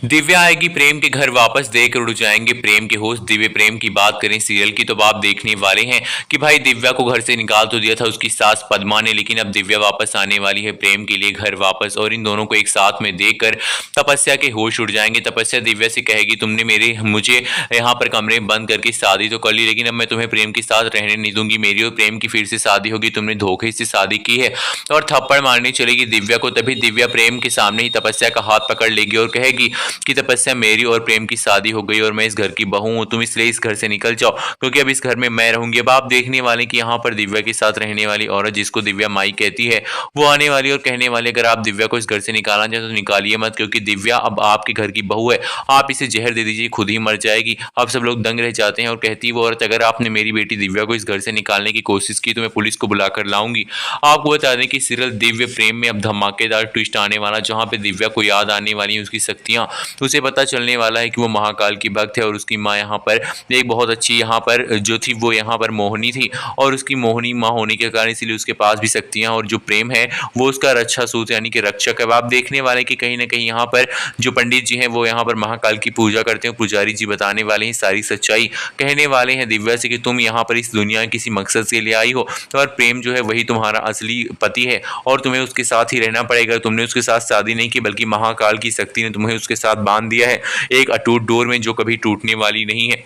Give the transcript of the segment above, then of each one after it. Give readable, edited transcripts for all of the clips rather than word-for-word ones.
दिव्या आएगी प्रेम के घर वापस देकर उड़ जाएंगे प्रेम के होश। दिव्य प्रेम की बात करें सीरियल की तो आप देखने वाले हैं कि भाई दिव्या को घर से निकाल तो दिया था उसकी सास पद्मा ने, लेकिन अब दिव्या वापस आने वाली है प्रेम के लिए घर वापस, और इन दोनों को एक साथ में देखकर तपस्या के होश उड़ जाएंगे। तपस्या दिव्या से कहेगी तुमने मुझे यहाँ पर कमरे में बंद करके शादी तो कर ली, लेकिन अब मैं तुम्हें प्रेम के साथ रहने नहीं दूंगी। मेरी और प्रेम की फिर से शादी होगी, तुमने धोखे से शादी की है, और थप्पड़ मारने चलेगी दिव्या को। तभी दिव्या प्रेम के सामने ही तपस्या का हाथ पकड़ लेगी और कहेगी कि तपस्या मेरी और प्रेम की शादी हो गई और मैं इस घर की बहू हूँ, तुम इसलिए इस घर से निकल जाओ क्योंकि अब इस घर में मैं रहूंगी। अब आप देखने वाले कि यहाँ पर दिव्या के साथ रहने वाली औरत जिसको दिव्या माई कहती है वो आने वाली और कहने वाली अगर आप दिव्या को इस घर से निकालना चाहें तो निकालिए मत, क्योंकि दिव्या अब आपके घर की बहू है, आप इसे जहर दे दीजिए खुद ही मर जाएगी। अब सब लोग दंग रह जाते हैं और कहती है वो औरत अगर आपने मेरी बेटी दिव्या को इस घर से निकालने की कोशिश की तो मैं पुलिस को बुलाकर लाऊंगी। आपको बता दें कि सीरियल दिव्य प्रेम में अब धमाकेदार ट्विस्ट आने वाला, जहां पे दिव्या को याद आने वाली है उसकी शक्तियां, तो उसे पता चलने वाला है कि वो महाकाल की भक्त है और उसकी माँ यहाँ पर एक बहुत अच्छी यहाँ पर जो थी वो यहाँ पर मोहिनी थी, और उसकी मोहिनी माँ होने के कारण इसीलिए उसके पास भी शक्तियाँ, और जो प्रेम है वो उसका रक्षा सूत्र यानी कि रक्षक है। अब आप देखने वाले कि कहीं ना कहीं यहाँ पर जो पंडित जी हैं वो यहाँ पर महाकाल की पूजा करते हैं, पुजारी जी बताने वाले हैं सारी सच्चाई, कहने वाले हैं दिव्या से कि तुम यहाँ पर इस दुनिया में किसी मकसद के लिए आई हो, तो और प्रेम जो है वही तुम्हारा असली पति है और तुम्हें उसके साथ ही रहना पड़ेगा। तुमने उसके साथ शादी नहीं की बल्कि महाकाल की शक्ति ने तुम्हें उसके साथ बांध दिया है एक अटूट डोर में जो कभी टूटने वाली नहीं है।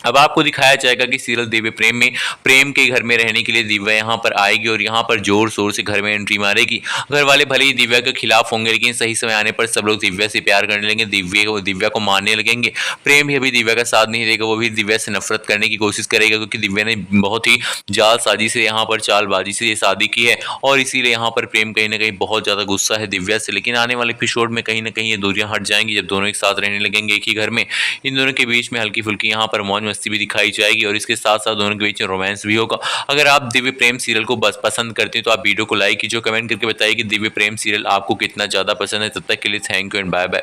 अब आपको दिखाया जाएगा कि सीरियल दिव्य प्रेम में प्रेम के घर में रहने के लिए दिव्या यहाँ पर आएगी और यहाँ पर जोर शोर से घर में एंट्री मारेगी। घर वाले भले ही दिव्या के खिलाफ होंगे, लेकिन सही समय आने पर सब लोग दिव्या से प्यार करने लगेंगे, दिव्या को मानने लगेंगे। प्रेम भी अभी दिव्या का साथ नहीं देगा, वो भी दिव्या से नफरत करने की कोशिश करेगा क्योंकि दिव्या ने बहुत ही जालसाजी से यहाँ पर चालबाजी से ये शादी की है, और इसीलिए यहाँ पर प्रेम कहीं ना कहीं बहुत ज़्यादा गुस्सा है दिव्या से। लेकिन आने वाले एपिसोड में कहीं ना कहीं ये दूरियां हट जाएंगी जब दोनों एक साथ रहने लगेंगे एक ही घर में। इन दोनों के बीच में हल्की फुल्की यहाँ पर मौज मस्ती भी दिखाई जाएगी और इसके साथ साथ दोनों के बीच में रोमांस भी होगा। अगर आप दिव्य प्रेम सीरियल को बस पसंद करते हैं तो आप वीडियो को लाइक कीजिए, कमेंट करके बताइए कि दिव्य प्रेम सीरियल आपको कितना ज़्यादा पसंद है। तब तक के लिए thank you and bye bye.